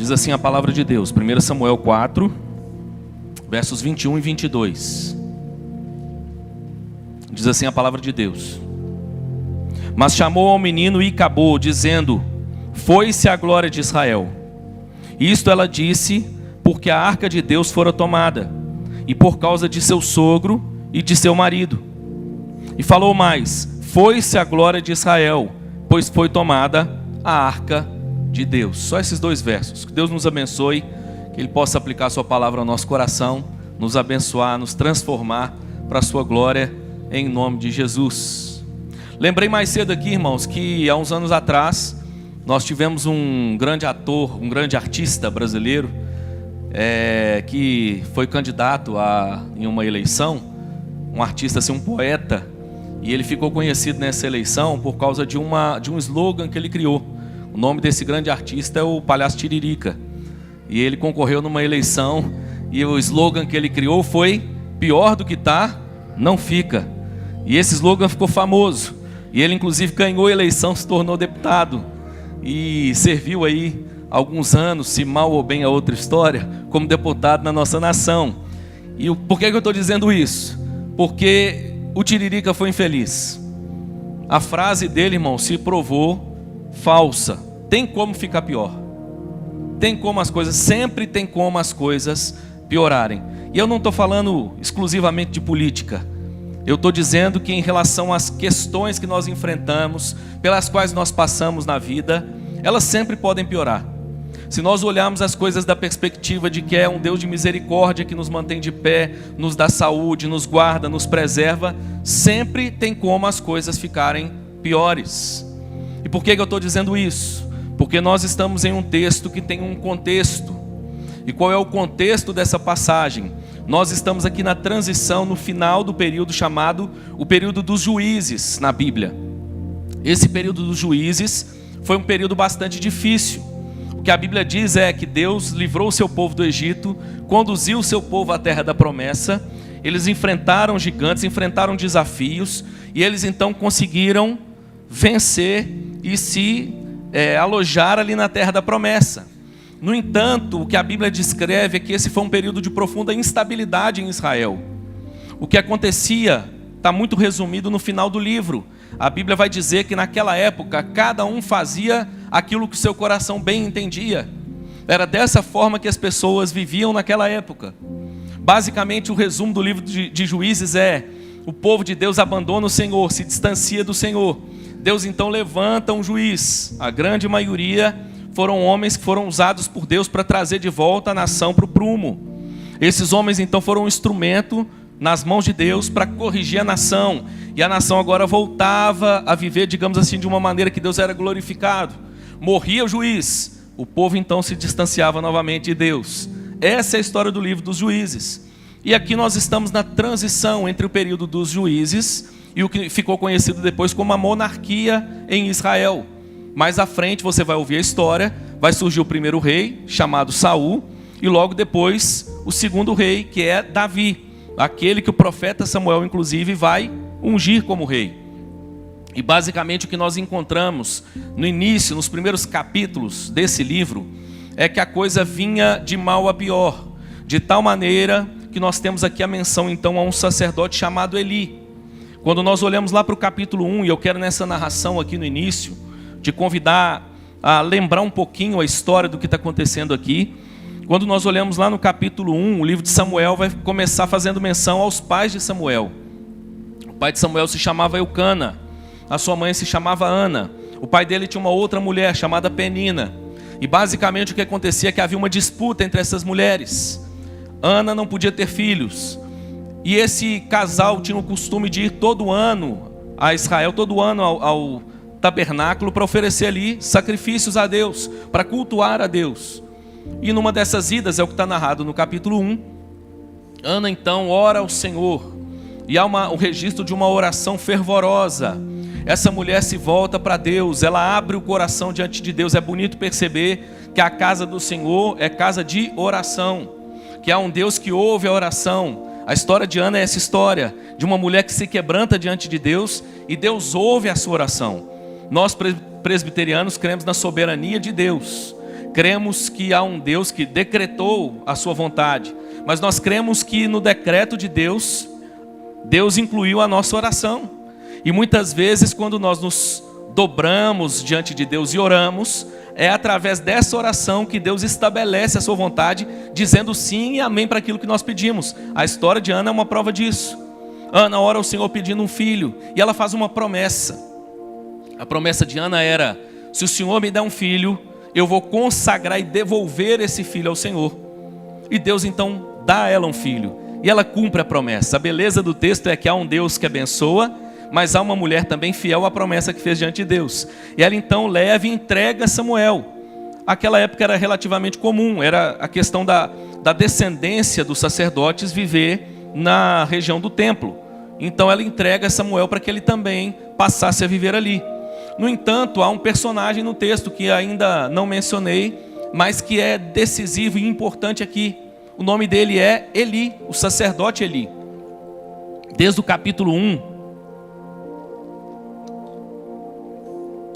Diz assim a palavra de Deus, 1 Samuel 4, versos 21 e 22. Diz assim a palavra de Deus: Mas chamou ao menino e acabou, dizendo: Foi-se a glória de Israel. Isto ela disse, porque a arca de Deus fora tomada, e por causa de seu sogro e de seu marido. E falou mais: Foi-se a glória de Israel, pois foi tomada a arca de Deus. Só esses dois versos. Que Deus nos abençoe, que Ele possa aplicar a sua palavra ao nosso coração, nos abençoar, nos transformar para a sua glória, em nome de Jesus. Lembrei mais cedo aqui, irmãos, que há uns anos atrás nós tivemos um grande ator, um grande artista brasileiro, que foi candidato em uma eleição, um artista, assim, um poeta, e ele ficou conhecido nessa eleição por causa de um slogan que ele criou. O nome desse grande artista é o Palhaço Tiririca, e ele concorreu numa eleição, e o slogan que ele criou foi: pior do que tá, não fica. E esse slogan ficou famoso, e ele inclusive ganhou a eleição, se tornou deputado, e serviu aí alguns anos, se mal ou bem a outra história, como deputado na nossa nação. E por que eu estou dizendo isso? Porque o Tiririca foi infeliz. A frase dele, irmão, se provou falsa. Tem como ficar pior. Tem como sempre tem como as coisas piorarem. E eu não estou falando exclusivamente de política. Eu estou dizendo que em relação às questões que nós enfrentamos, pelas quais nós passamos na vida, elas sempre podem piorar. Se nós olharmos as coisas da perspectiva de que é um Deus de misericórdia que nos mantém de pé, nos dá saúde, nos guarda, nos preserva, sempre tem como as coisas ficarem piores. E por que eu estou dizendo isso? Porque nós estamos em um texto que tem um contexto. E qual é o contexto dessa passagem? Nós estamos aqui na transição, no final do período chamado o período dos juízes na Bíblia. Esse período dos juízes foi um período bastante difícil. O que a Bíblia diz é que Deus livrou o seu povo do Egito, conduziu o seu povo à terra da promessa. Eles enfrentaram gigantes, enfrentaram desafios, e eles então conseguiram vencer e se alojar ali na terra da promessa. No entanto, o que a Bíblia descreve é que esse foi um período de profunda instabilidade em Israel. O que acontecia está muito resumido no final do livro. A Bíblia vai dizer que naquela época cada um fazia aquilo que o seu coração bem entendia. Era dessa forma que as pessoas viviam naquela época. Basicamente, o resumo do livro de Juízes é: o povo de Deus abandona o Senhor, se distancia do Senhor. Deus então levanta um juiz. A grande maioria foram homens que foram usados por Deus para trazer de volta a nação para o prumo. Esses homens então foram um instrumento nas mãos de Deus para corrigir a nação. E a nação agora voltava a viver, digamos assim, de uma maneira que Deus era glorificado. Morria o juiz, o povo então se distanciava novamente de Deus. Essa é a história do livro dos Juízes. E aqui nós estamos na transição entre o período dos juízes e o que ficou conhecido depois como a monarquia em Israel. Mais à frente você vai ouvir a história, vai surgir o primeiro rei, chamado Saul, e logo depois o segundo rei, que é Davi, aquele que o profeta Samuel inclusive vai ungir como rei. E basicamente o que nós encontramos no início, nos primeiros capítulos desse livro, é que a coisa vinha de mal a pior, de tal maneira que nós temos aqui a menção então a um sacerdote chamado Eli. Quando nós olhamos lá para o capítulo 1, e eu quero nessa narração aqui no início, te convidar a lembrar um pouquinho a história do que está acontecendo aqui. Quando nós olhamos lá no capítulo 1, o livro de Samuel vai começar fazendo menção aos pais de Samuel. O pai de Samuel se chamava Eucana, a sua mãe se chamava Ana. O pai dele tinha uma outra mulher chamada Penina. E basicamente o que acontecia é que havia uma disputa entre essas mulheres. Ana não podia ter filhos. E esse casal tinha o costume de ir todo ano a Israel, todo ano ao tabernáculo, para oferecer ali sacrifícios a Deus, para cultuar a Deus. E numa dessas idas, é o que está narrado no capítulo 1, Ana então ora ao Senhor, e há o registro de uma oração fervorosa. Essa mulher se volta para Deus, ela abre o coração diante de Deus. É bonito perceber que a casa do Senhor é casa de oração, que há um Deus que ouve a oração. A história de Ana é essa história de uma mulher que se quebranta diante de Deus, e Deus ouve a sua oração. Nós presbiterianos cremos na soberania de Deus. Cremos que há um Deus que decretou a sua vontade, mas nós cremos que no decreto de Deus, Deus incluiu a nossa oração. E muitas vezes quando nós nos dobramos diante de Deus e oramos, é através dessa oração que Deus estabelece a sua vontade, dizendo sim e amém para aquilo que nós pedimos. A história de Ana é uma prova disso. Ana ora ao Senhor pedindo um filho, e ela faz uma promessa. A promessa de Ana era: se o Senhor me der um filho, eu vou consagrar e devolver esse filho ao Senhor. E Deus então dá a ela um filho, e ela cumpre a promessa. A beleza do texto é que há um Deus que abençoa, mas há uma mulher também fiel à promessa que fez diante de Deus. E ela então leva e entrega Samuel. Aquela época era relativamente comum, era a questão da descendência dos sacerdotes viver na região do templo. Então ela entrega Samuel para que ele também passasse a viver ali. No entanto, há um personagem no texto que ainda não mencionei, mas que é decisivo e importante aqui. O nome dele é Eli, o sacerdote Eli. Desde o capítulo 1,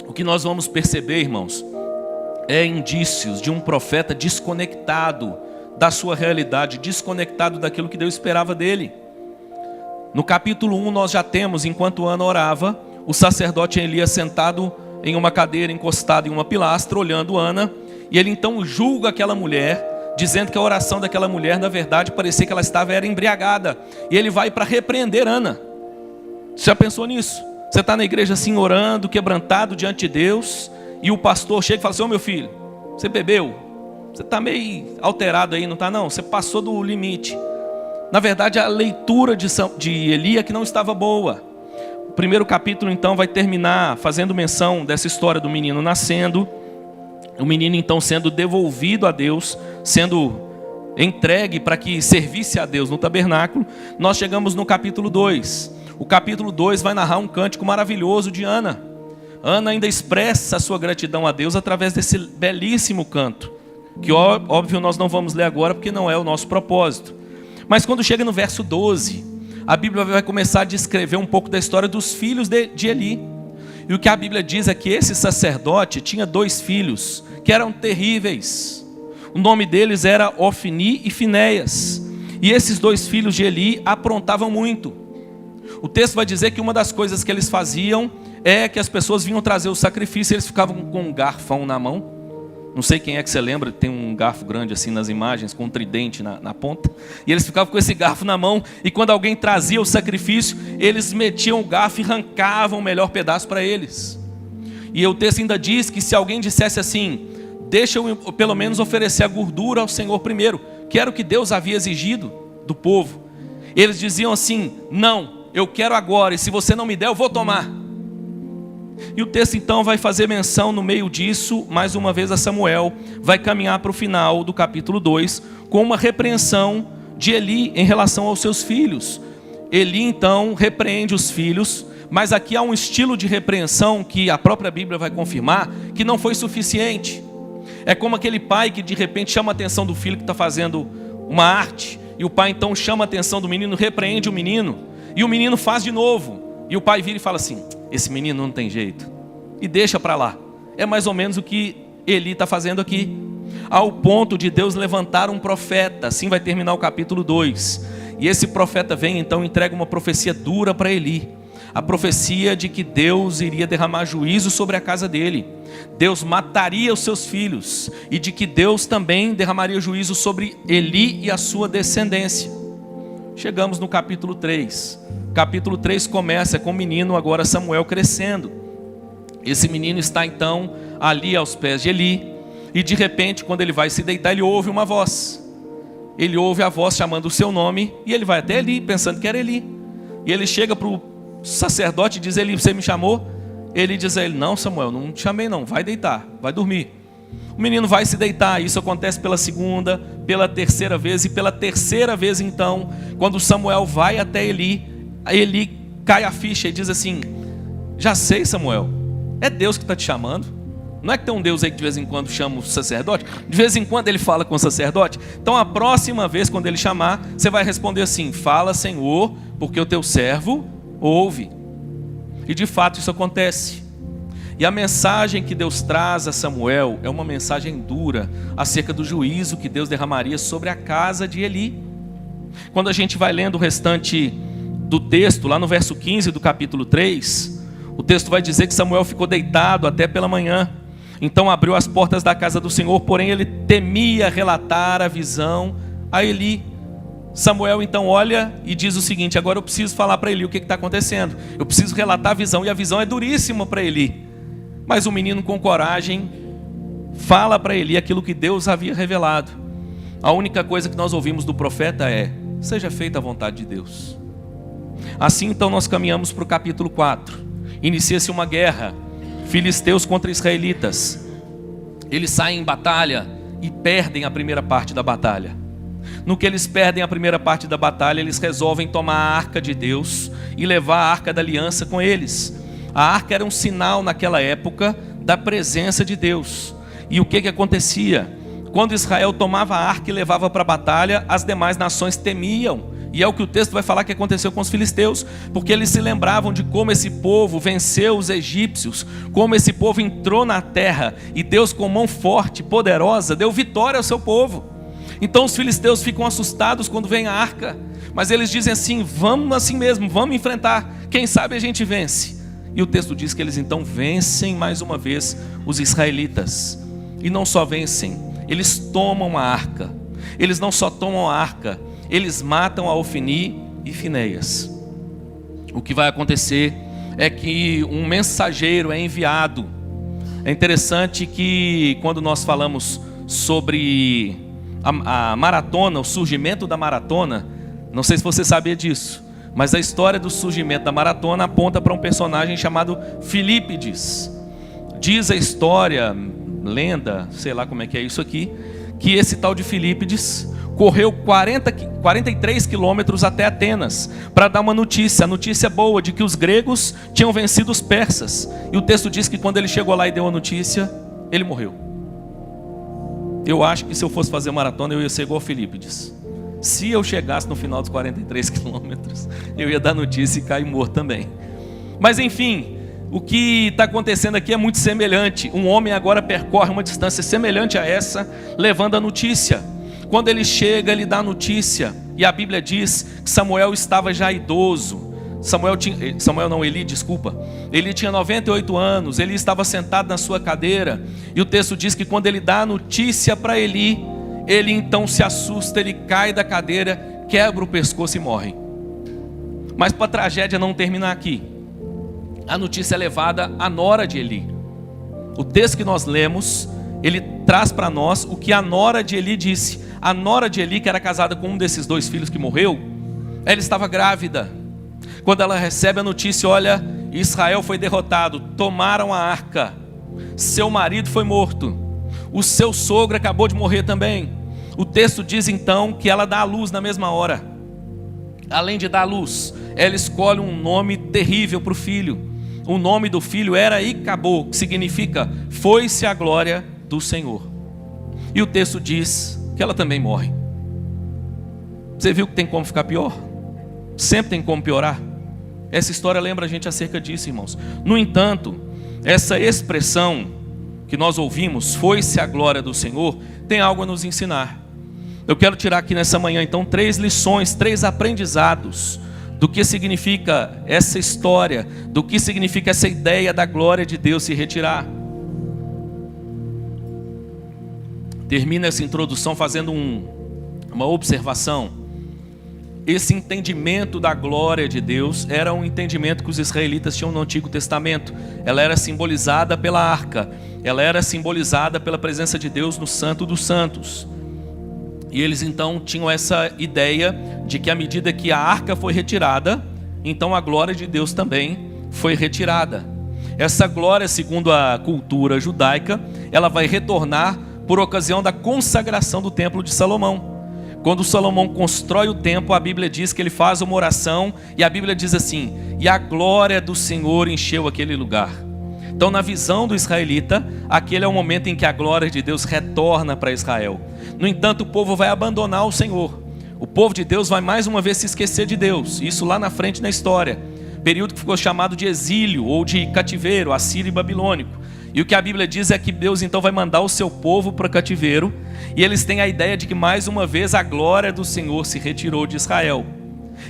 o que nós vamos perceber, irmãos, é indícios de um profeta desconectado da sua realidade, desconectado daquilo que Deus esperava dele. No capítulo 1 nós já temos, enquanto Ana orava, o sacerdote Elias sentado em uma cadeira, encostado em uma pilastra, olhando Ana, e ele então julga aquela mulher, dizendo que a oração daquela mulher, na verdade, parecia que ela era embriagada, e ele vai para repreender Ana. Você já pensou nisso? Você está na igreja assim, orando, quebrantado diante de Deus, e o pastor chega e fala assim: ô meu filho, você bebeu? Você está meio alterado aí, não está não? Você passou do limite. Na verdade, a leitura de Eli é que não estava boa. O primeiro capítulo então vai terminar fazendo menção dessa história do menino nascendo, o menino então sendo devolvido a Deus, sendo entregue para que servisse a Deus no tabernáculo. Nós chegamos no capítulo 2. O capítulo 2 vai narrar um cântico maravilhoso de Ana. Ana ainda expressa a sua gratidão a Deus através desse belíssimo canto, que óbvio nós não vamos ler agora porque não é o nosso propósito. Mas quando chega no verso 12, a Bíblia vai começar a descrever um pouco da história dos filhos de Eli. E o que a Bíblia diz é que esse sacerdote tinha 2 filhos que eram terríveis. O nome deles era Ofni e Finéias. E esses 2 filhos de Eli aprontavam muito. O texto vai dizer que uma das coisas que eles faziam é que as pessoas vinham trazer o sacrifício e eles ficavam com um garfão na mão. Não sei quem é que você lembra, tem um garfo grande assim nas imagens, com um tridente na ponta. E eles ficavam com esse garfo na mão, e quando alguém trazia o sacrifício, eles metiam o garfo e arrancavam o melhor pedaço para eles. E o texto ainda diz que se alguém dissesse assim: deixa eu pelo menos oferecer a gordura ao Senhor primeiro, que era o que Deus havia exigido do povo, eles diziam assim: não, eu quero agora, e se você não me der, eu vou tomar. E o texto então vai fazer menção no meio disso, mais uma vez a Samuel, vai caminhar para o final do capítulo 2, com uma repreensão de Eli em relação aos seus filhos. Eli então repreende os filhos, mas aqui há um estilo de repreensão que a própria Bíblia vai confirmar, que não foi suficiente. É como aquele pai que de repente chama a atenção do filho que está fazendo uma arte, e o pai então chama a atenção do menino, repreende o menino, e o menino faz de novo, e o pai vira e fala assim: esse menino não tem jeito, e deixa para lá. É mais ou menos o que Eli está fazendo aqui, ao ponto de Deus levantar um profeta. Assim vai terminar o capítulo 2, e esse profeta vem então e entrega uma profecia dura para Eli, a profecia de que Deus iria derramar juízo sobre a casa dele, Deus mataria os seus filhos, e de que Deus também derramaria juízo sobre Eli e a sua descendência. Chegamos no capítulo 3. Capítulo 3 começa com o menino, agora Samuel, crescendo. Esse menino está então ali aos pés de Eli, e de repente, quando ele vai se deitar, ele ouve uma voz. Ele ouve a voz chamando o seu nome, e ele vai até Eli, pensando que era Eli. E ele chega para o sacerdote e diz: Eli, você me chamou? Ele diz a ele: não, Samuel, não te chamei não, vai deitar, vai dormir. O menino vai se deitar. Isso acontece pela segunda, pela terceira vez, e pela terceira vez então, quando Samuel vai até Eli, Eli cai a ficha e diz assim: já sei, Samuel, é Deus que está te chamando. Não é que tem um Deus aí que de vez em quando chama o sacerdote? De vez em quando ele fala com o sacerdote. Então a próxima vez quando ele chamar, você vai responder assim: fala, Senhor, porque o teu servo ouve. E de fato isso acontece. E a mensagem que Deus traz a Samuel é uma mensagem dura acerca do juízo que Deus derramaria sobre a casa de Eli. Quando a gente vai lendo o restante do texto, lá no verso 15 do capítulo 3, o texto vai dizer que Samuel ficou deitado até pela manhã. Então abriu as portas da casa do Senhor, porém ele temia relatar a visão a Eli. Samuel então olha e diz o seguinte: agora eu preciso falar para Eli o que está acontecendo. Eu preciso relatar a visão, e a visão é duríssima para Eli. Mas o menino com coragem fala para Eli aquilo que Deus havia revelado. A única coisa que nós ouvimos do profeta é: seja feita a vontade de Deus. Assim então nós caminhamos para o capítulo 4. Inicia-se uma guerra, filisteus contra israelitas. Eles saem em batalha e perdem a primeira parte da batalha. No que eles perdem a primeira parte da batalha, eles resolvem tomar a arca de Deus e levar a arca da aliança com eles. A arca era um sinal naquela época da presença de Deus. E o que acontecia? Quando Israel tomava a arca e levava para a batalha, as demais nações temiam. E é o que o texto vai falar que aconteceu com os filisteus, porque eles se lembravam de como esse povo venceu os egípcios, como esse povo entrou na terra e Deus, com mão forte, poderosa, deu vitória ao seu povo. Então os filisteus ficam assustados quando vem a arca, mas eles dizem assim: vamos assim mesmo, vamos enfrentar, quem sabe a gente vence. E o texto diz que eles então vencem mais uma vez os israelitas. E não só vencem, eles tomam a arca. Eles não só tomam a arca, eles matam a Ofni e Finéias. O que vai acontecer é que um mensageiro é enviado. É interessante que quando nós falamos sobre a maratona, o surgimento da maratona, não sei se você sabia disso, mas a história do surgimento da maratona aponta para um personagem chamado Filípides. Diz a história, lenda, sei lá como é que é isso aqui, que esse tal de Filípides correu 43 quilômetros até Atenas para dar uma notícia, a notícia boa de que os gregos tinham vencido os persas. E o texto diz que quando ele chegou lá e deu a notícia, ele morreu. Eu acho que se eu fosse fazer maratona, eu ia ser igual Filípides. Se eu chegasse no final dos 43 quilômetros, eu ia dar notícia e cair morto também. Mas enfim, o que está acontecendo aqui é muito semelhante. Um homem agora percorre uma distância semelhante a essa, levando a notícia. Quando ele chega, ele dá a notícia. E a Bíblia diz que Samuel estava já idoso. Eli tinha 98 anos, Eli estava sentado na sua cadeira. E o texto diz que quando ele dá a notícia para Eli, ele então se assusta, ele cai da cadeira, quebra o pescoço e morre. Mas para a tragédia não terminar aqui, a notícia é levada à nora de Eli. O texto que nós lemos, ele traz para nós o que a nora de Eli disse. A nora de Eli, que era casada com um desses dois filhos que morreu, ela estava grávida. Quando ela recebe a notícia: olha, Israel foi derrotado, tomaram a arca, seu marido foi morto, o seu sogro acabou de morrer também. O texto diz então que ela dá à luz na mesma hora. Além de dar à luz, ela escolhe um nome terrível para o filho. O nome do filho era Icabô, que significa foi-se a glória do Senhor. E o texto diz que ela também morre. Você viu que tem como ficar pior? Sempre tem como piorar. Essa história lembra a gente acerca disso, irmãos. No entanto, essa expressão que nós ouvimos, foi-se a glória do Senhor, tem algo a nos ensinar. Eu quero tirar aqui nessa manhã então 3 lições, 3 aprendizados do que significa essa história, do que significa essa ideia da glória de Deus se retirar. Termina essa introdução fazendo uma observação. Esse entendimento da glória de Deus era um entendimento que os israelitas tinham no Antigo Testamento. Ela era simbolizada pela arca, ela era simbolizada pela presença de Deus no Santo dos Santos. E eles então tinham essa ideia de que à medida que a arca foi retirada, então a glória de Deus também foi retirada. Essa glória, segundo a cultura judaica, ela vai retornar por ocasião da consagração do templo de Salomão. Quando Salomão constrói o templo, a Bíblia diz que ele faz uma oração, e a Bíblia diz assim: e a glória do Senhor encheu aquele lugar. Então, na visão do israelita, aquele é o momento em que a glória de Deus retorna para Israel. No entanto, o povo vai abandonar o Senhor. O povo de Deus vai mais uma vez se esquecer de Deus. Isso lá na frente na história. período que ficou chamado de exílio ou de cativeiro, assírio e babilônico. E o que a Bíblia diz é que Deus então vai mandar o seu povo para cativeiro, e eles têm a ideia de que mais uma vez a glória do Senhor se retirou de Israel.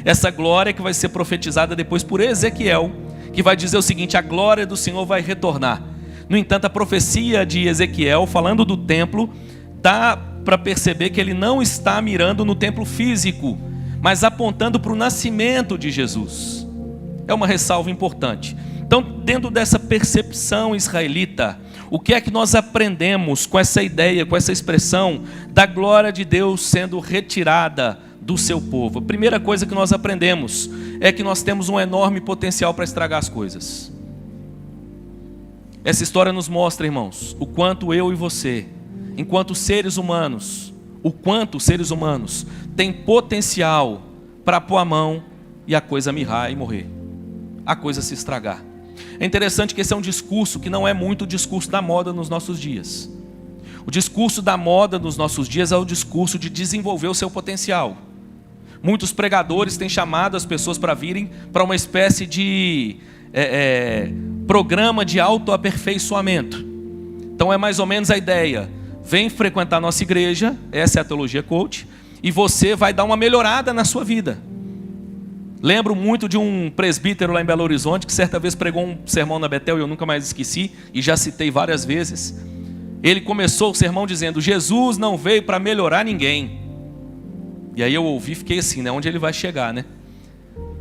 Essa glória que vai ser profetizada depois por Ezequiel, que vai dizer o seguinte: a glória do Senhor vai retornar. No entanto, a profecia de Ezequiel, falando do templo, dá para perceber que ele não está mirando no templo físico, mas apontando para o nascimento de Jesus. É uma ressalva importante. Então, dentro dessa percepção israelita, o que é que nós aprendemos com essa ideia, com essa expressão da glória de Deus sendo retirada do seu povo? A primeira coisa que nós aprendemos é que nós temos um enorme potencial para estragar as coisas. Essa história nos mostra, irmãos, o quanto eu e você, enquanto seres humanos, tem potencial para pôr a mão e a coisa mirrar e morrer, a coisa se estragar. É interessante que esse é um discurso que não é muito o discurso da moda nos nossos dias. O discurso da moda nos nossos dias é o discurso de desenvolver o seu potencial. Muitos pregadores têm chamado as pessoas para virem para uma espécie de programa de autoaperfeiçoamento. Então é mais ou menos a ideia: vem frequentar nossa igreja, essa é a teologia coach, e você vai dar uma melhorada na sua vida. Lembro muito de um presbítero lá em Belo Horizonte que certa vez pregou um sermão na Betel e eu nunca mais esqueci, e já citei várias vezes. Ele começou o sermão dizendo: Jesus não veio para melhorar ninguém. E aí eu ouvi e fiquei assim, né? Onde ele vai chegar, né?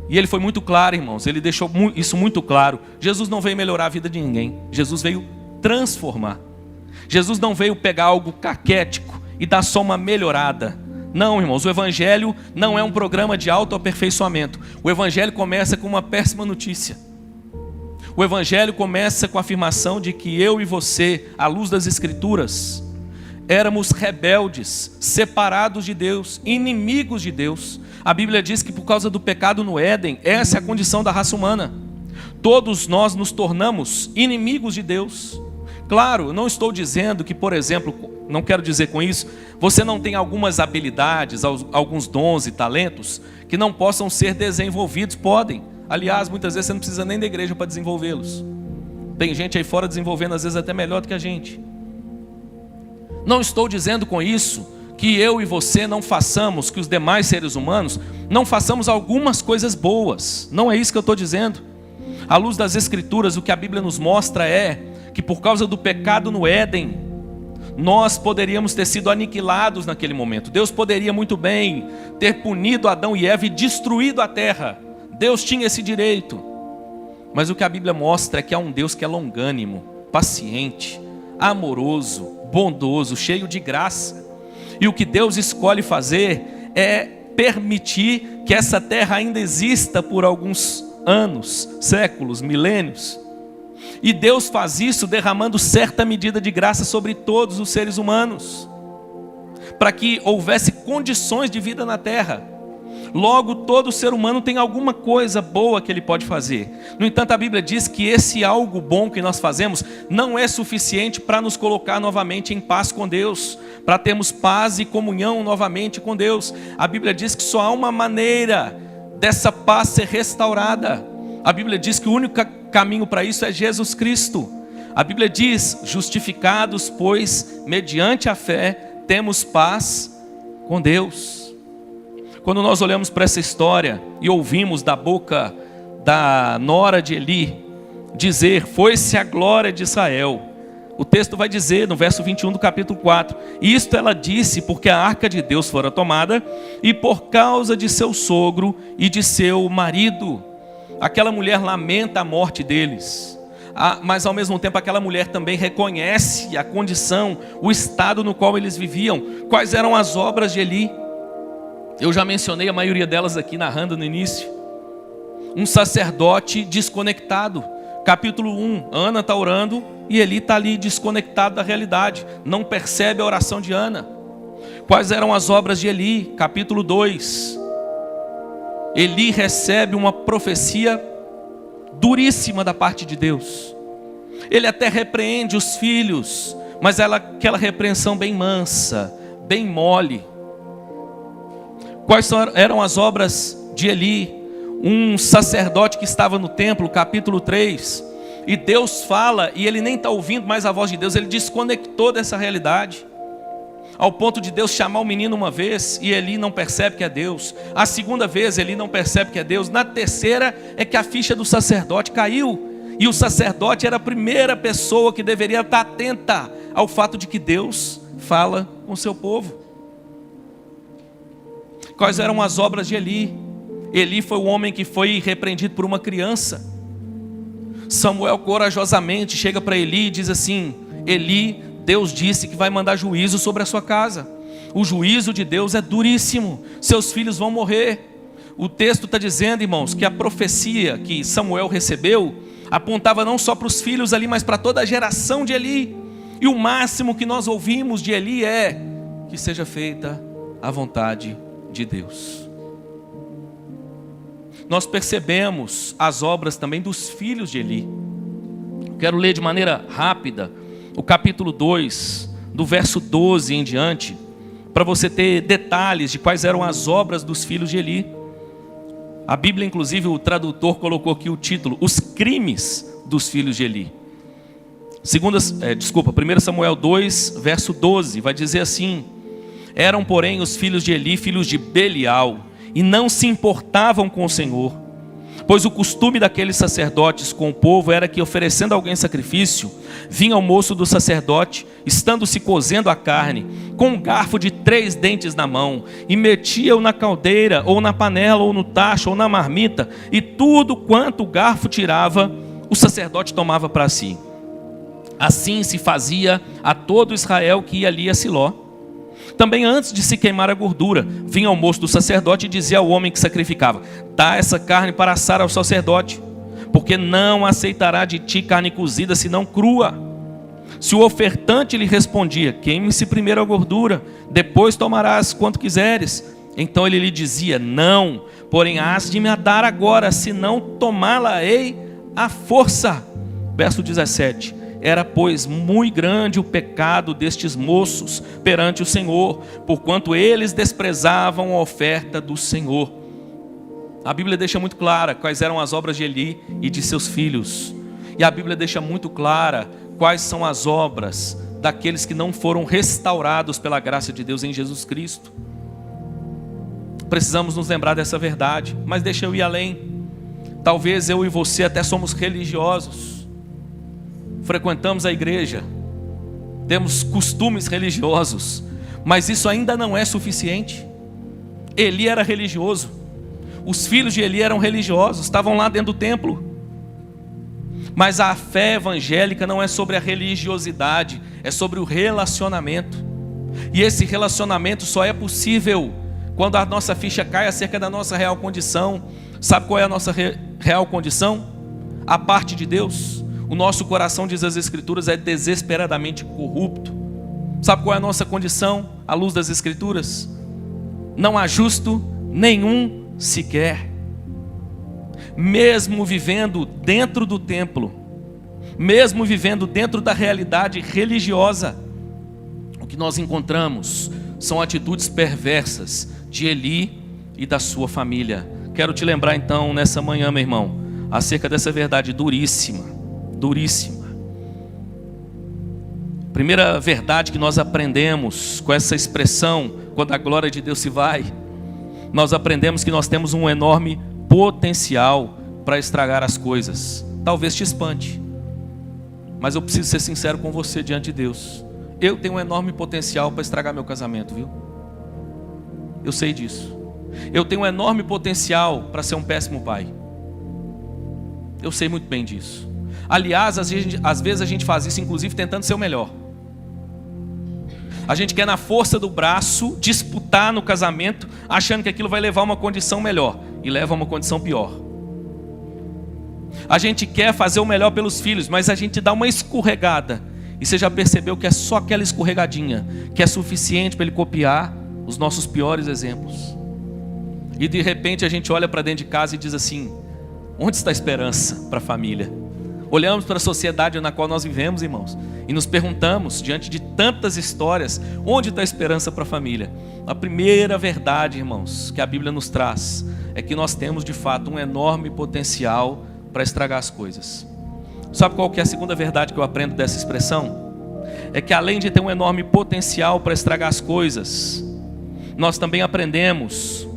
E ele foi muito claro, irmãos, ele deixou isso muito claro. Jesus não veio melhorar a vida de ninguém, Jesus veio transformar. Jesus não veio pegar algo caquético e dar só uma melhorada. Não, irmãos, o Evangelho não é um programa de autoaperfeiçoamento. O Evangelho começa com uma péssima notícia. O Evangelho começa com a afirmação de que eu e você, à luz das Escrituras, éramos rebeldes, separados de Deus, inimigos de Deus. A Bíblia diz que por causa do pecado no Éden, essa é a condição da raça humana. Todos nós nos tornamos inimigos de Deus. Claro, eu não estou dizendo que, por exemplo, não quero dizer com isso, você não tem algumas habilidades, alguns dons e talentos que não possam ser desenvolvidos. Podem. Aliás, muitas vezes você não precisa nem da igreja para desenvolvê-los. Tem gente aí fora desenvolvendo, às vezes até melhor do que a gente. Não estou dizendo com isso que eu e você não façamos, que os demais seres humanos não façamos algumas coisas boas. Não é isso que eu estou dizendo. À luz das Escrituras, o que a Bíblia nos mostra é que por causa do pecado no Éden, nós poderíamos ter sido aniquilados naquele momento. Deus poderia muito bem ter punido Adão e Eva e destruído a terra. Deus tinha esse direito. Mas o que a Bíblia mostra é que há um Deus que é longânimo, paciente, amoroso, bondoso, cheio de graça. E o que Deus escolhe fazer é permitir que essa terra ainda exista por alguns anos, séculos, milênios. E Deus faz isso derramando certa medida de graça sobre todos os seres humanos, para que houvesse condições de vida na terra. Logo, todo ser humano tem alguma coisa boa que ele pode fazer. No entanto, a Bíblia diz que esse algo bom que nós fazemos não é suficiente para nos colocar novamente em paz com Deus, para termos paz e comunhão novamente com Deus. A Bíblia diz que só há uma maneira dessa paz ser restaurada. A Bíblia diz que o único caminho para isso é Jesus Cristo. A Bíblia diz: justificados, pois, mediante a fé, temos paz com Deus. Quando nós olhamos para essa história e ouvimos da boca da nora de Eli dizer: foi-se a glória de Israel, o texto vai dizer no verso 21 do capítulo 4: isto ela disse porque a arca de Deus fora tomada e por causa de seu sogro e de seu marido. Aquela mulher lamenta a morte deles, mas ao mesmo tempo aquela mulher também reconhece a condição, o estado no qual eles viviam. Quais eram as obras de Eli? Eu já mencionei a maioria delas aqui narrando no início. Um sacerdote desconectado. Capítulo 1, Ana está orando e Eli está ali desconectado da realidade, não percebe a oração de Ana. Quais eram as obras de Eli? Capítulo 2, Eli recebe uma profecia duríssima da parte de Deus. Ele até repreende os filhos, mas aquela repreensão bem mansa, bem mole. Quais eram as obras de Eli? um sacerdote que estava no templo, capítulo 3, e Deus fala, e ele nem está ouvindo mais a voz de Deus, ele desconectou dessa realidade, ao ponto de Deus chamar o menino uma vez, e Eli não percebe que é Deus. A segunda vez Eli não percebe que é Deus. Na terceira é que a ficha do sacerdote caiu, e o sacerdote era a primeira pessoa que deveria estar atenta ao fato de que Deus fala com o seu povo. Quais eram as obras de Eli? Eli foi o homem que foi repreendido por uma criança. Samuel corajosamente chega para Eli e diz assim: Eli, Deus disse que vai mandar juízo sobre a sua casa. O juízo de Deus é duríssimo, seus filhos vão morrer. O texto está dizendo, irmãos, que a profecia que Samuel recebeu apontava não só para os filhos ali, mas para toda a geração de Eli. E o máximo que nós ouvimos de Eli é: que seja feita a vontade de Deus. Nós percebemos as obras também dos filhos de Eli. Quero ler de maneira rápida o capítulo 2, do verso 12 em diante, para você ter detalhes de quais eram as obras dos filhos de Eli. A Bíblia, inclusive, o tradutor colocou aqui o título: Os crimes dos filhos de Eli. 1 Samuel 2, verso 12, vai dizer assim: Eram, porém, os filhos de Eli filhos de Belial, e não se importavam com o Senhor, pois o costume daqueles sacerdotes com o povo era que, oferecendo a alguém sacrifício, vinha o moço do sacerdote, estando-se cozendo a carne, com um garfo de 3 dentes na mão, e metia-o na caldeira, ou na panela, ou no tacho, ou na marmita, e tudo quanto o garfo tirava, o sacerdote tomava para si. Assim se fazia a todo Israel que ia ali a Siló. Também antes de se queimar a gordura, vinha o moço do sacerdote e dizia ao homem que sacrificava: dá essa carne para assar ao sacerdote, porque não aceitará de ti carne cozida, senão crua. Se o ofertante lhe respondia: queime-se primeiro a gordura, depois tomarás quanto quiseres, então ele lhe dizia: não, porém hás de me a dar agora, senão tomá-la-ei à força. Verso 17. Era, pois, muito grande o pecado destes moços perante o Senhor, porquanto eles desprezavam a oferta do Senhor. A Bíblia deixa muito clara quais eram as obras de Eli e de seus filhos. E a Bíblia deixa muito clara quais são as obras daqueles que não foram restaurados pela graça de Deus em Jesus Cristo. Precisamos nos lembrar dessa verdade, mas deixa eu ir além. Talvez eu e você até somos religiosos, frequentamos a igreja, temos costumes religiosos, mas isso ainda não é suficiente. Eli era religioso, os filhos de Eli eram religiosos, estavam lá dentro do templo. Mas a fé evangélica não é sobre a religiosidade, é sobre o relacionamento. E esse relacionamento só é possível quando a nossa ficha cai acerca da nossa real condição. Sabe qual é a nossa real condição? A parte de Deus. O nosso coração, diz as Escrituras, é desesperadamente corrupto. Sabe qual é a nossa condição à luz das Escrituras? Não há justo nenhum sequer. Mesmo vivendo dentro do templo, mesmo vivendo dentro da realidade religiosa, o que nós encontramos são atitudes perversas de Eli e da sua família. Quero te lembrar então nessa manhã, meu irmão, acerca dessa verdade duríssima. Primeira verdade que nós aprendemos com essa expressão, quando a glória de Deus se vai, nós aprendemos que nós temos um enorme potencial para estragar as coisas. Talvez te espante, mas eu preciso ser sincero com você diante de Deus. Eu tenho um enorme potencial para estragar meu casamento, viu? Eu sei disso. Eu tenho um enorme potencial para ser um péssimo pai. Eu sei muito bem disso. Aliás, às vezes a gente faz isso, inclusive tentando ser o melhor. A gente quer na força do braço disputar no casamento, achando que aquilo vai levar a uma condição melhor, e leva a uma condição pior. A gente quer fazer o melhor pelos filhos, mas a gente dá uma escorregada, e você já percebeu que é só aquela escorregadinha que é suficiente para ele copiar os nossos piores exemplos. E de repente a gente olha para dentro de casa e diz assim: onde está a esperança para a família? Olhamos para a sociedade na qual nós vivemos, irmãos, e nos perguntamos, diante de tantas histórias, onde está a esperança para a família? A primeira verdade, irmãos, que a Bíblia nos traz, é que nós temos de fato um enorme potencial para estragar as coisas. Sabe qual que é a segunda verdade que eu aprendo dessa expressão? É que além de ter um enorme potencial para estragar as coisas, nós também aprendemos,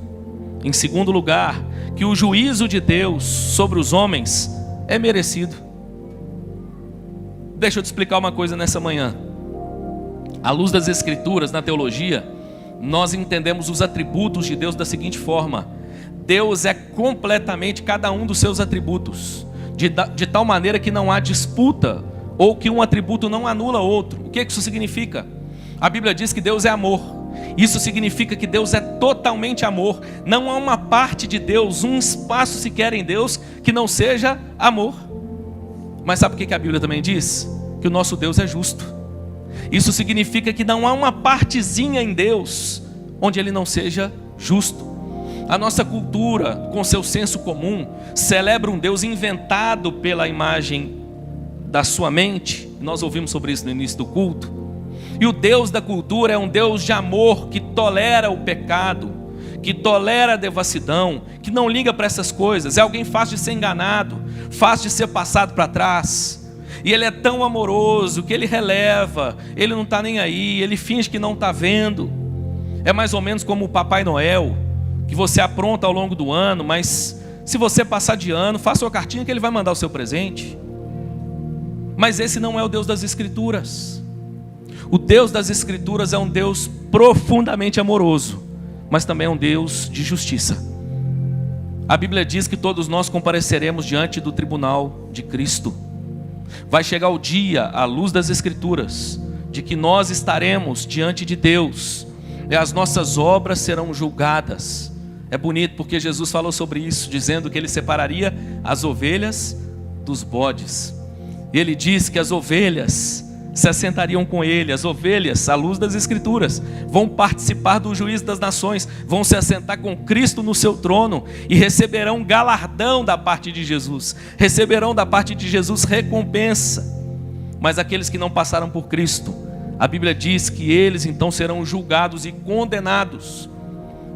em segundo lugar, que o juízo de Deus sobre os homens é merecido. Deixa eu te explicar uma coisa nessa manhã. À luz das Escrituras, na teologia, nós entendemos os atributos de Deus da seguinte forma: Deus é completamente cada um dos seus atributos, de tal maneira que não há disputa, ou que um atributo não anula outro. O que isso significa? A Bíblia diz que Deus é amor. Isso significa que Deus é totalmente amor. Não há uma parte de Deus, um espaço sequer em Deus que não seja amor. Mas sabe o que a Bíblia também diz? Que o nosso Deus é justo. Isso significa que não há uma partezinha em Deus onde Ele não seja justo. A nossa cultura, com seu senso comum, celebra um Deus inventado pela imagem da sua mente. Nós ouvimos sobre isso no início do culto. E o Deus da cultura é um Deus de amor que tolera o pecado, que tolera a devassidão, que não liga para essas coisas. É alguém fácil de ser enganado, fácil de ser passado para trás. E Ele é tão amoroso que Ele releva, Ele não está nem aí, Ele finge que não está vendo. É mais ou menos como o Papai Noel, que você apronta ao longo do ano, mas se você passar de ano, faça uma cartinha que Ele vai mandar o seu presente. Mas esse não é o Deus das Escrituras. O Deus das Escrituras é um Deus profundamente amoroso, mas também é um Deus de justiça. A Bíblia diz que todos nós compareceremos diante do tribunal de Cristo. Vai chegar o dia, à luz das Escrituras, de que nós estaremos diante de Deus, e as nossas obras serão julgadas. É bonito porque Jesus falou sobre isso, dizendo que Ele separaria as ovelhas dos bodes. E Ele diz que as ovelhas se assentariam com Ele. As ovelhas, à luz das Escrituras, vão participar do juízo das nações, vão se assentar com Cristo no seu trono e receberão galardão da parte de Jesus, receberão da parte de Jesus recompensa. Mas aqueles que não passaram por Cristo, a Bíblia diz que eles então serão julgados e condenados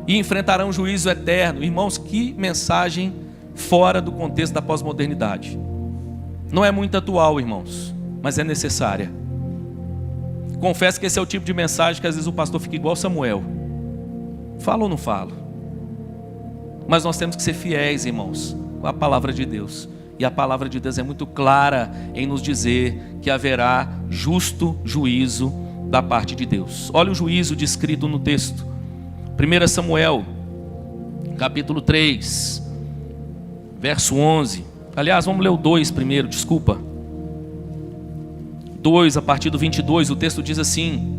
e enfrentarão juízo eterno. Irmãos, que mensagem fora do contexto da pós-modernidade. Não é muito atual, irmãos, mas é necessária. Confesso que esse é o tipo de mensagem que às vezes o pastor fica igual Samuel. Fala ou não fala? Mas nós temos que ser fiéis, irmãos, com a palavra de Deus. E a palavra de Deus é muito clara em nos dizer que haverá justo juízo da parte de Deus. Olha o juízo descrito no texto. 1 Samuel, capítulo 3, verso 11. Aliás, vamos ler o 2 primeiro, desculpa. 2, a partir do 22, o texto diz assim: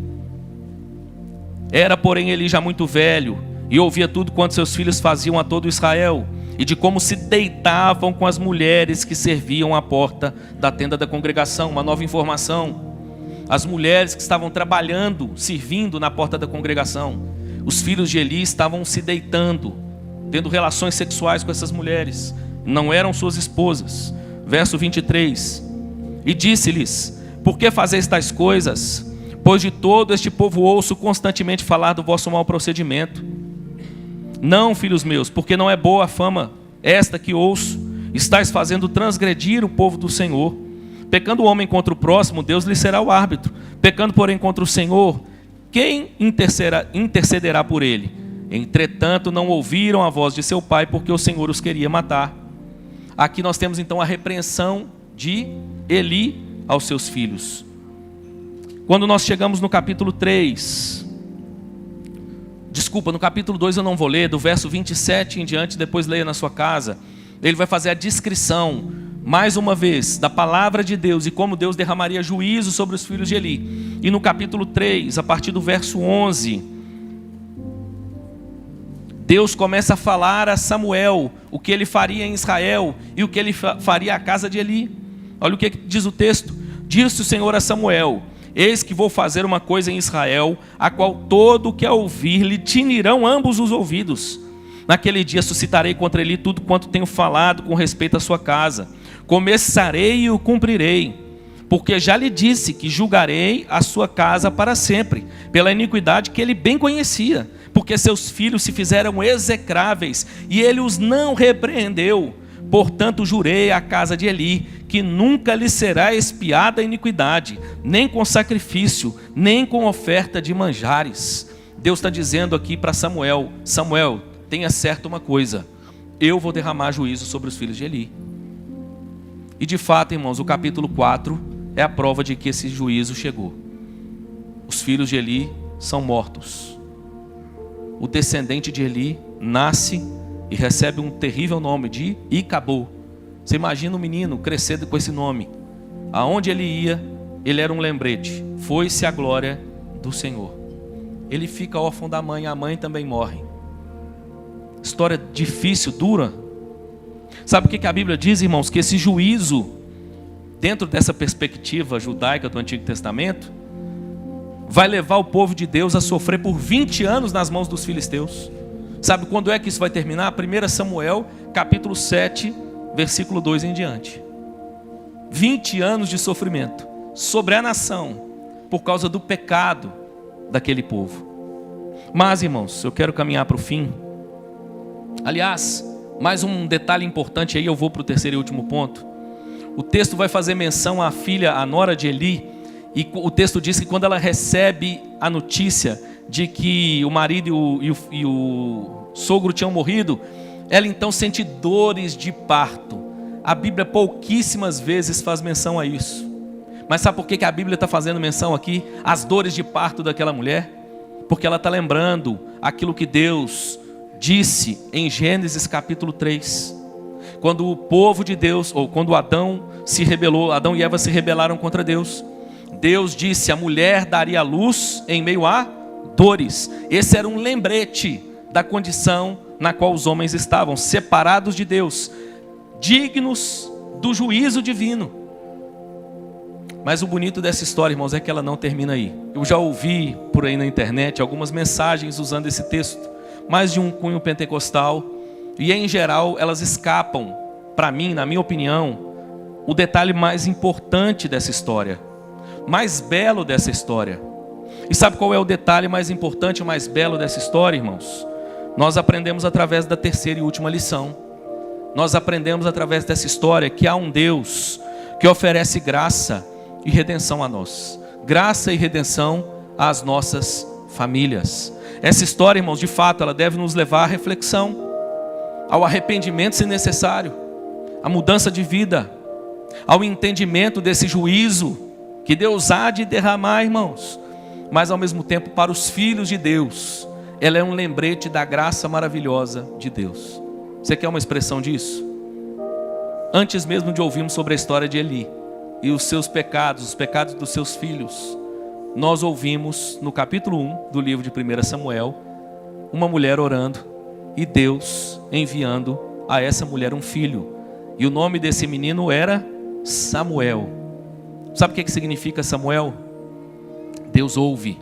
Era, porém, Eli já muito velho, e ouvia tudo quanto seus filhos faziam a todo Israel, e de como se deitavam com as mulheres que serviam à porta da tenda da congregação. Uma nova informação: as mulheres que estavam trabalhando, servindo na porta da congregação, os filhos de Eli estavam se deitando, tendo relações sexuais com essas mulheres, não eram suas esposas. Verso 23: E disse-lhes: Por que fazeis tais coisas? Pois de todo este povo ouço constantemente falar do vosso mau procedimento. Não, filhos meus, porque não é boa a fama esta que ouço. Estais fazendo transgredir o povo do Senhor. Pecando o homem contra o próximo, Deus lhe será o árbitro. Pecando, porém, contra o Senhor, quem intercederá por ele? Entretanto, não ouviram a voz de seu pai, porque o Senhor os queria matar. Aqui nós temos então a repreensão de Eli aos seus filhos. Quando nós chegamos no capítulo 3, no capítulo 2 eu não vou ler, do verso 27 em diante, depois leia na sua casa. Ele vai fazer a descrição, mais uma vez, da palavra de Deus e como Deus derramaria juízo sobre os filhos de Eli. E no capítulo 3, a partir do verso 11, Deus começa a falar a Samuel o que ele faria em Israel e o que ele faria à casa de Eli. Olha o que diz o texto: Disse o Senhor a Samuel: Eis que vou fazer uma coisa em Israel, a qual todo o que a ouvir lhe tinirão ambos os ouvidos. Naquele dia suscitarei contra ele tudo quanto tenho falado com respeito à sua casa. Começarei e o cumprirei, porque já lhe disse que julgarei a sua casa para sempre, pela iniquidade que ele bem conhecia, porque seus filhos se fizeram execráveis, e ele os não repreendeu. Portanto jurei à casa de Eli, que nunca lhe será expiada a iniquidade, nem com sacrifício, nem com oferta de manjares. Deus está dizendo aqui para Samuel: Samuel, tenha certo uma coisa, eu vou derramar juízo sobre os filhos de Eli. E de fato, irmãos, o capítulo 4 é a prova de que esse juízo chegou. Os filhos de Eli são mortos. O descendente de Eli nasce e recebe um terrível nome de Icabô. Você imagina um menino crescendo com esse nome. Aonde ele ia, ele era um lembrete. Foi-se a glória do Senhor. Ele fica órfão da mãe, a mãe também morre. História difícil, dura. Sabe o que a Bíblia diz, irmãos? Que esse juízo, dentro dessa perspectiva judaica do Antigo Testamento, vai levar o povo de Deus a sofrer por 20 anos nas mãos dos filisteus. Sabe quando é que isso vai terminar? 1 Samuel, capítulo 7, versículo 2 em diante. 20 anos de sofrimento sobre a nação, por causa do pecado daquele povo. Mas, irmãos, eu quero caminhar para o fim. Aliás, mais um detalhe importante aí, eu vou para o terceiro e último ponto. O texto vai fazer menção à filha, à nora de Eli, e o texto diz que quando ela recebe a notícia de que o marido e o sogro tinham morrido, ela então sente dores de parto. A Bíblia pouquíssimas vezes faz menção a isso. Mas sabe por que a Bíblia está fazendo menção aqui às dores de parto daquela mulher? Porque ela está lembrando aquilo que Deus disse em Gênesis capítulo 3. Quando o povo de Deus, ou quando Adão se rebelou, Adão e Eva se rebelaram contra Deus. Deus disse: a mulher daria luz em meio a dores. Esse era um lembrete da condição na qual os homens estavam, separados de Deus, dignos do juízo divino. Mas o bonito dessa história, irmãos, é que ela não termina aí. Eu já ouvi por aí na internet algumas mensagens usando esse texto, mais de um cunho pentecostal, e em geral elas escapam, para mim, na minha opinião, o detalhe mais importante dessa história, mais belo dessa história. E sabe qual é o detalhe mais importante, mais belo dessa história, irmãos? Nós aprendemos através da terceira e última lição. Nós aprendemos através dessa história que há um Deus que oferece graça e redenção a nós. Graça e redenção às nossas famílias. Essa história, irmãos, de fato, ela deve nos levar à reflexão, ao arrependimento se necessário, à mudança de vida, ao entendimento desse juízo que Deus há de derramar, irmãos. Mas ao mesmo tempo, para os filhos de Deus, ela é um lembrete da graça maravilhosa de Deus. Você quer uma expressão disso? Antes mesmo de ouvirmos sobre a história de Eli e os seus pecados, os pecados dos seus filhos, nós ouvimos no capítulo 1 do livro de 1 Samuel, uma mulher orando e Deus enviando a essa mulher um filho. E o nome desse menino era Samuel. Sabe o que significa Samuel? Deus ouve,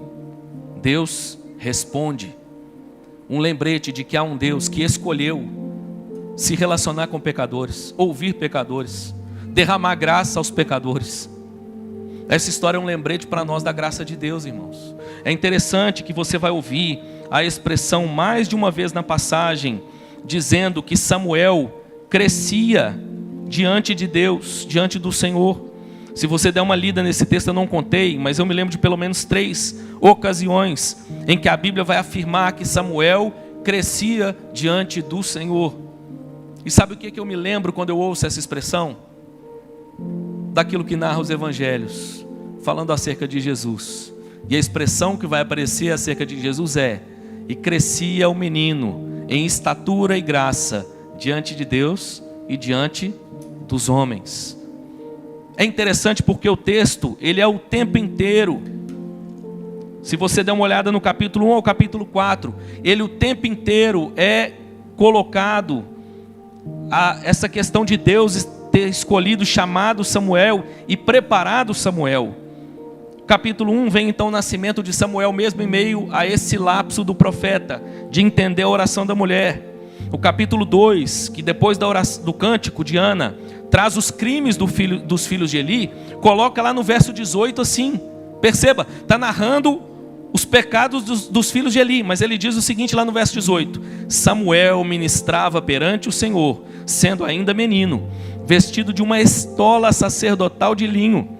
Deus responde. Um lembrete de que há um Deus que escolheu se relacionar com pecadores, ouvir pecadores, derramar graça aos pecadores. Essa história é um lembrete para nós da graça de Deus, irmãos. É interessante que você vai ouvir a expressão mais de uma vez na passagem, dizendo que Samuel crescia diante de Deus, diante do Senhor. Se você der uma lida nesse texto, eu não contei, mas eu me lembro de pelo menos 3 ocasiões em que a Bíblia vai afirmar que Samuel crescia diante do Senhor. E sabe o que eu me lembro quando eu ouço essa expressão? Daquilo que narra os evangelhos, falando acerca de Jesus. E a expressão que vai aparecer acerca de Jesus é: e crescia o menino em estatura e graça diante de Deus e diante dos homens. É interessante porque o texto, ele é o tempo inteiro. Se você der uma olhada no capítulo 1 ao capítulo 4, ele o tempo inteiro é colocado essa questão de Deus ter escolhido, chamado Samuel e preparado Samuel. Capítulo 1 vem então o nascimento de Samuel, mesmo em meio a esse lapso do profeta, de entender a oração da mulher. O capítulo 2, que depois do cântico de Ana, traz os crimes dos filhos de Eli, coloca lá no verso 18 assim, perceba, está narrando os pecados dos filhos de Eli, mas ele diz o seguinte lá no verso 18: Samuel ministrava perante o Senhor, sendo ainda menino, vestido de uma estola sacerdotal de linho.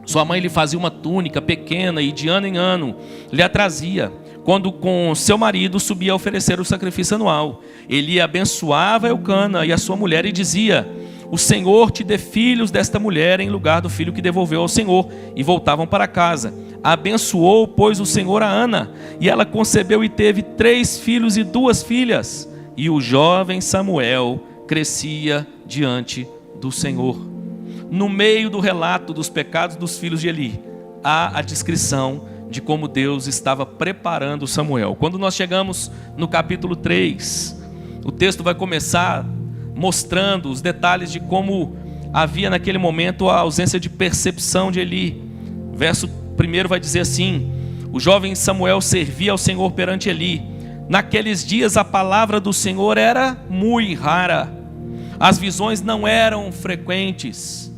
Sua mãe lhe fazia uma túnica pequena e de ano em ano lhe a trazia, quando com seu marido subia a oferecer o sacrifício anual. Ele abençoava Eucana e a sua mulher e dizia: o Senhor te dê filhos desta mulher em lugar do filho que devolveu ao Senhor. E voltavam para casa. Abençoou, pois, o Senhor a Ana, e ela concebeu e teve 3 filhos e 2 filhas. E o jovem Samuel crescia diante do Senhor. No meio do relato dos pecados dos filhos de Eli, há a descrição de como Deus estava preparando Samuel. Quando nós chegamos no capítulo 3, o texto vai começar mostrando os detalhes de como havia naquele momento a ausência de percepção de Eli. Verso 1 vai dizer assim: o jovem Samuel servia ao Senhor perante Eli. Naqueles dias a palavra do Senhor era muito rara, as visões não eram frequentes.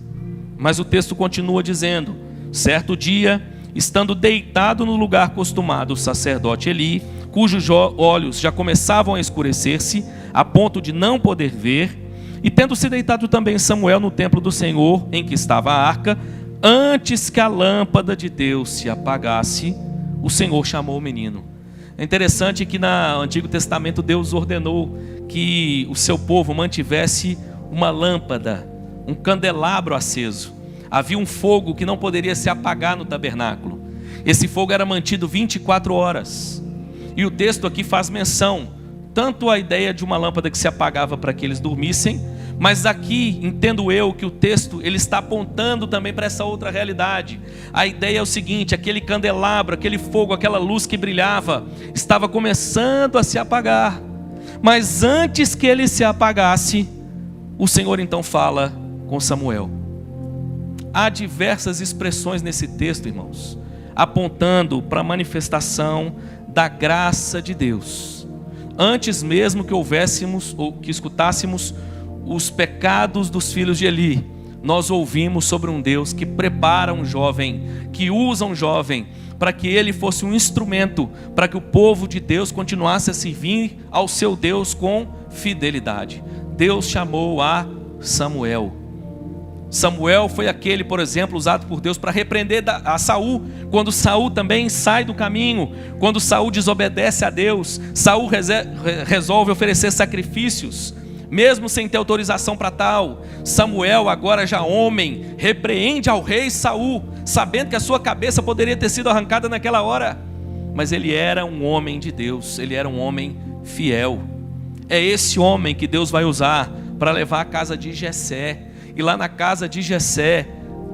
Mas o texto continua dizendo: certo dia, estando deitado no lugar acostumado, o sacerdote Eli, cujos olhos já começavam a escurecer-se, a ponto de não poder ver, e tendo se deitado também Samuel no templo do Senhor, em que estava a arca, antes que a lâmpada de Deus se apagasse, o Senhor chamou o menino. É interessante que no Antigo Testamento Deus ordenou que o seu povo mantivesse uma lâmpada, um candelabro aceso. Havia um fogo que não poderia se apagar no tabernáculo. Esse fogo era mantido 24 horas. E o texto aqui faz menção tanto a ideia de uma lâmpada que se apagava para que eles dormissem, mas aqui entendo eu que o texto ele está apontando também para essa outra realidade. A ideia é o seguinte: aquele candelabro, aquele fogo, aquela luz que brilhava estava começando a se apagar, mas antes que ele se apagasse, o Senhor então fala com Samuel. Há diversas expressões nesse texto, irmãos, apontando para a manifestação da graça de Deus. Antes mesmo que houvéssemos ou que escutássemos os pecados dos filhos de Eli, nós ouvimos sobre um Deus que prepara um jovem, que usa um jovem, para que ele fosse um instrumento, para que o povo de Deus continuasse a servir ao seu Deus com fidelidade. Deus chamou a Samuel. Samuel foi aquele, por exemplo, usado por Deus para repreender a Saul, quando Saul também sai do caminho, quando Saul desobedece a Deus. Saul resolve oferecer sacrifícios, mesmo sem ter autorização para tal. Samuel, agora já homem, repreende ao rei Saul, sabendo que a sua cabeça poderia ter sido arrancada naquela hora, mas ele era um homem de Deus, ele era um homem fiel. É esse homem que Deus vai usar para levar a casa de Jessé, e lá na casa de Jessé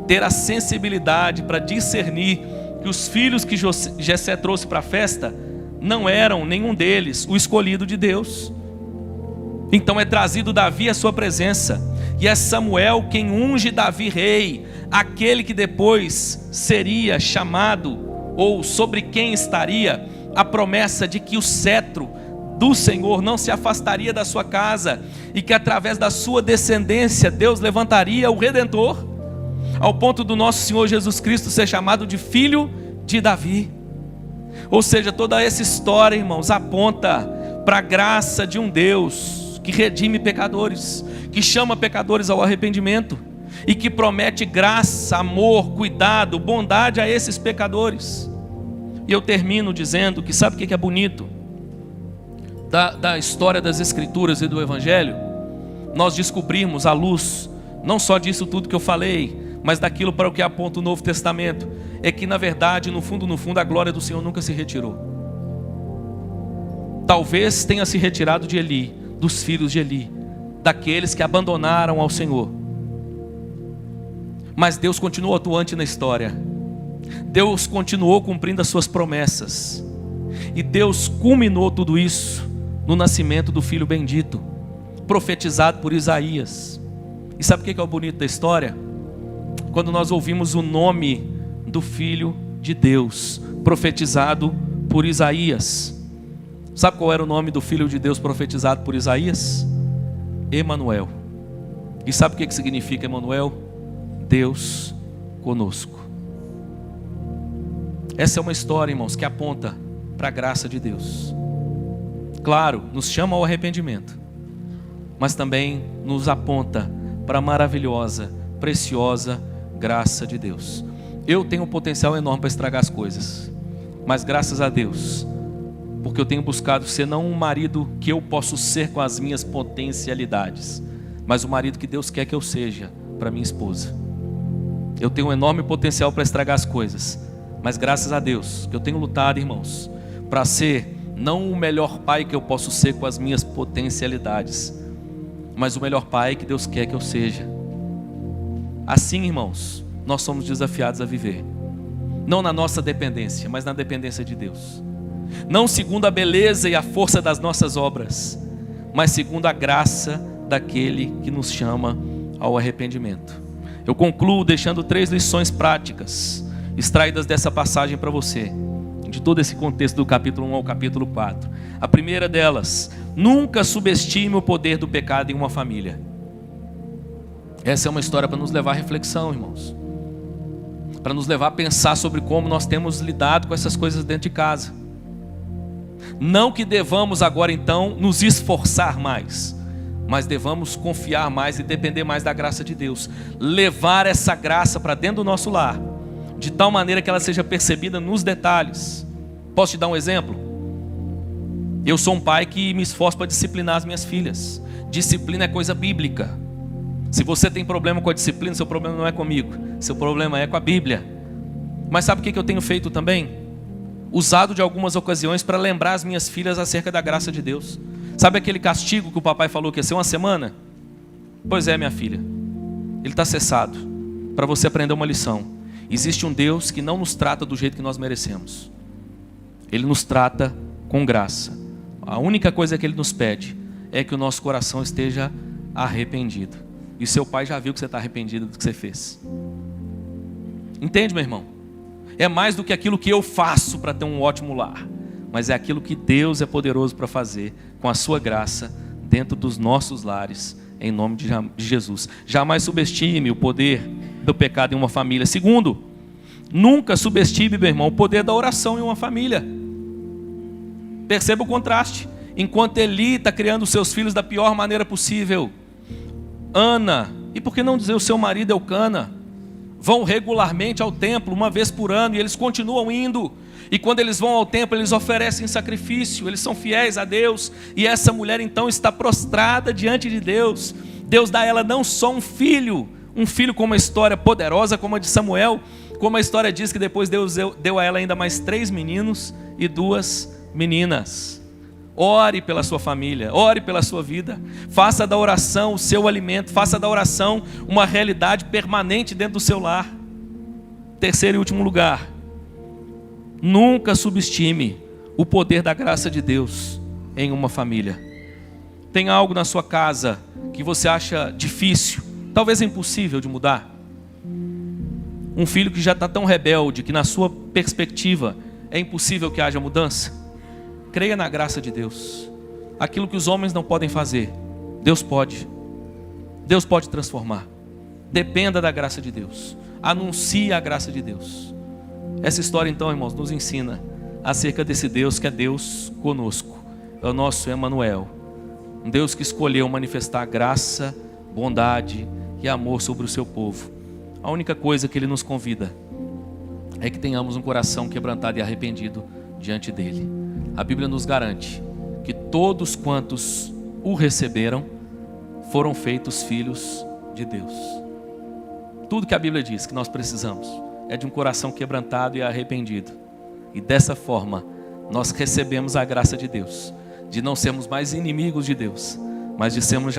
ter a sensibilidade para discernir que os filhos que Jessé trouxe para a festa não eram nenhum deles o escolhido de Deus. Então é trazido Davi à sua presença, e é Samuel quem unge Davi rei, aquele que depois seria chamado, ou sobre quem estaria a promessa de que o cetro do Senhor não se afastaria da sua casa, e que através da sua descendência Deus levantaria o Redentor, ao ponto do nosso Senhor Jesus Cristo ser chamado de filho de Davi. Ou seja, toda essa história, irmãos, aponta para a graça de um Deus que redime pecadores, que chama pecadores ao arrependimento, e que promete graça, amor, cuidado, bondade a esses pecadores. E eu termino dizendo que sabe o que é bonito da história das Escrituras e do Evangelho? Nós descobrimos à luz, não só disso tudo que eu falei, mas daquilo para o que aponta o Novo Testamento, é que na verdade, no fundo, a glória do Senhor nunca se retirou. Talvez tenha se retirado de Eli, dos filhos de Eli, daqueles que abandonaram ao Senhor, mas Deus continuou atuante na história. Deus continuou cumprindo as suas promessas, e Deus culminou tudo isso no nascimento do Filho bendito, profetizado por Isaías. E sabe o que é o bonito da história? Quando nós ouvimos o nome do Filho de Deus, profetizado por Isaías. Sabe qual era o nome do Filho de Deus profetizado por Isaías? Emanuel. E sabe o que significa Emanuel? Deus conosco. Essa é uma história, irmãos, que aponta para a graça de Deus. Claro, nos chama ao arrependimento, mas também nos aponta para a maravilhosa, preciosa graça de Deus. Eu tenho um potencial enorme para estragar as coisas, mas graças a Deus, porque eu tenho buscado ser não um marido que eu posso ser com as minhas potencialidades, mas o marido que Deus quer que eu seja para minha esposa. Eu tenho um enorme potencial para estragar as coisas, mas graças a Deus que eu tenho lutado, irmãos, para ser não o melhor pai que eu posso ser com as minhas potencialidades, mas o melhor pai que Deus quer que eu seja. Assim, irmãos, nós somos desafiados a viver, não na nossa dependência, mas na dependência de Deus. Não segundo a beleza e a força das nossas obras, mas segundo a graça daquele que nos chama ao arrependimento. Eu concluo deixando 3 lições práticas extraídas dessa passagem para você, de todo esse contexto do capítulo 1 ao capítulo 4. A primeira delas: nunca subestime o poder do pecado em uma família. Essa é uma história para nos levar à reflexão, irmãos, para nos levar a pensar sobre como nós temos lidado com essas coisas dentro de casa. Não que devamos agora então nos esforçar mais, mas devamos confiar mais e depender mais da graça de Deus. Levar essa graça para dentro do nosso lar, de tal maneira que ela seja percebida nos detalhes. Posso te dar um exemplo? Eu sou um pai que me esforço para disciplinar as minhas filhas. Disciplina é coisa bíblica. Se você tem problema com a disciplina, seu problema não é comigo, seu problema é com a Bíblia. Mas sabe o que eu tenho feito também? Usado de algumas ocasiões para lembrar as minhas filhas acerca da graça de Deus. Sabe aquele castigo que o papai falou que ia ser uma semana? Pois é, minha filha, ele está cessado, para você aprender uma lição. Existe um Deus que não nos trata do jeito que nós merecemos. Ele nos trata com graça. A única coisa que Ele nos pede é que o nosso coração esteja arrependido. E seu pai já viu que você está arrependido do que você fez. Entende, meu irmão? É mais do que aquilo que eu faço para ter um ótimo lar, mas é aquilo que Deus é poderoso para fazer com a sua graça dentro dos nossos lares, em nome de Jesus. Jamais subestime o poder do pecado em uma família. Segundo, nunca subestime, meu irmão, o poder da oração em uma família. Perceba o contraste. Enquanto Eli está criando os seus filhos da pior maneira possível, Ana, e por que não dizer o seu marido Elcana, vão regularmente ao templo uma vez por ano, e eles continuam indo. E quando eles vão ao templo, eles oferecem sacrifício, eles são fiéis a Deus. E essa mulher então está prostrada diante de Deus. Deus dá a ela não só um filho com uma história poderosa como a de Samuel, como a história diz que depois Deus deu a ela ainda mais 3 meninos e 2 meninas. Ore pela sua família, ore pela sua vida, faça da oração o seu alimento, faça da oração uma realidade permanente dentro do seu lar. Terceiro e último lugar, nunca subestime o poder da graça de Deus em uma família. Tem algo na sua casa que você acha difícil, talvez impossível de mudar? Um filho que já está tão rebelde que na sua perspectiva é impossível que haja mudança? Creia na graça de Deus. Aquilo que os homens não podem fazer, Deus pode. Deus pode transformar. Dependa da graça de Deus. Anuncie a graça de Deus. Essa história então, irmãos, nos ensina acerca desse Deus que é Deus conosco. É o nosso Emanuel. Um Deus que escolheu manifestar graça, bondade e amor sobre o seu povo. A única coisa que Ele nos convida é que tenhamos um coração quebrantado e arrependido diante dEle. A Bíblia nos garante que todos quantos o receberam foram feitos filhos de Deus. Tudo que a Bíblia diz que nós precisamos é de um coração quebrantado e arrependido. E dessa forma nós recebemos a graça de Deus, de não sermos mais inimigos de Deus, mas de sermos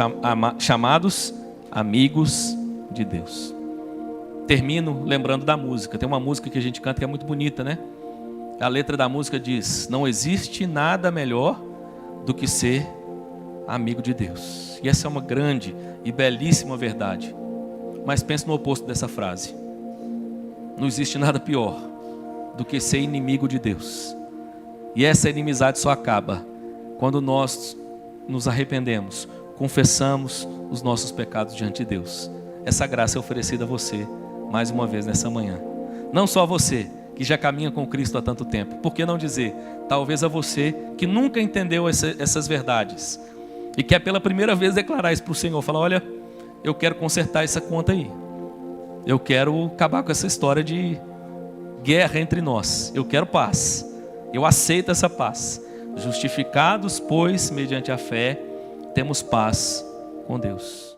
chamados amigos de Deus. Termino lembrando da música. Tem uma música que a gente canta que é muito bonita, né? A letra da música diz: não existe nada melhor do que ser amigo de Deus. E essa é uma grande e belíssima verdade. Mas pense no oposto dessa frase. Não existe nada pior do que ser inimigo de Deus. E essa inimizade só acaba quando nós nos arrependemos, confessamos os nossos pecados diante de Deus. Essa graça é oferecida a você, mais uma vez nessa manhã. Não só a você, que já caminha com Cristo há tanto tempo. Por que não dizer, talvez a você, que nunca entendeu essas verdades, e quer pela primeira vez declarar isso para o Senhor, falar, olha, eu quero consertar essa conta aí. Eu quero acabar com essa história de guerra entre nós. Eu quero paz. Eu aceito essa paz. Justificados, pois, mediante a fé, temos paz com Deus.